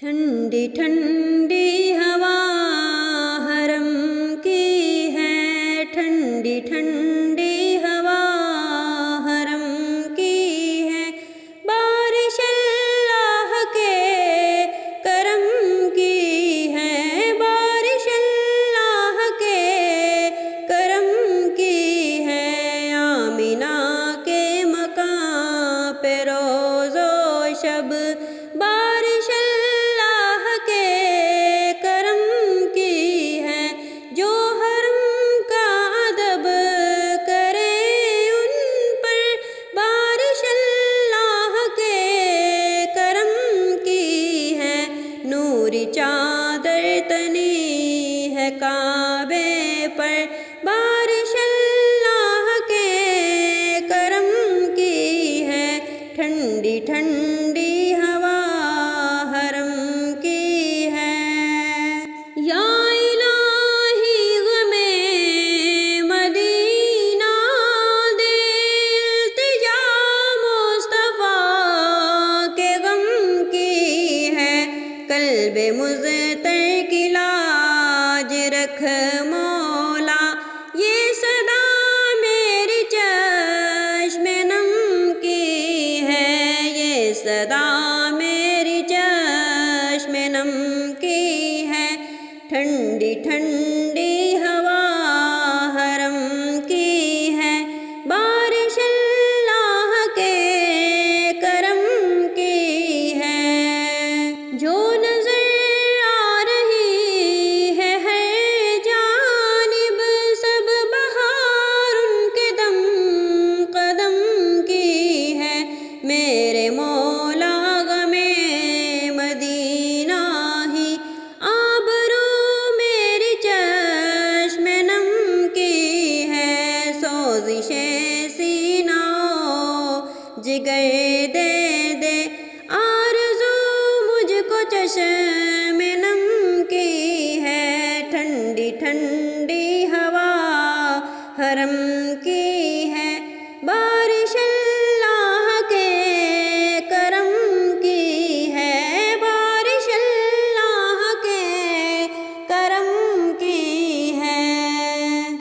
ٹھنڈی ٹھنڈی ہوا حرم کی ہے، ٹھنڈی ٹھنڈی ہوا حرم کی ہے، بارش اللہ کے کرم کی ہے، بارش اللہ کے کرم کی ہے، آمینہ کے مقام پہ روز و شب بارش اللہ کے کرم کی ہے، جو حرم کا ادب کرے ان پر بارش اللہ کے کرم کی ہے، نوری چادر تنی ہے کعبے پر بارش اللہ کے کرم کی ہے، ٹھنڈی ٹھنڈی ہوا حرم کی ہے، یا الہی غم مدینہ دے التجا مصطفیٰ کے غم کی ہے، قلب مضطر کی لاج رکھ مولا، یہ صدا میری چشم نم کی ہے، یہ صدا میری چشم نم کی ہے، ٹھنڈی ٹھنڈی ہوا حرم کی ہے، بارش اللہ کے کرم کی ہے، جو نظر آ رہی ہے ہر جانب سب بہار ان کے دم قدم کی ہے، میرے مولا غم مدینہ ہی آبرو میری چشم نم کی ہے، سوزش سینہ و جگر دے دے آرزو مجھ کو چشم نم کی ہے، ٹھنڈی ٹھنڈی ہوا حرم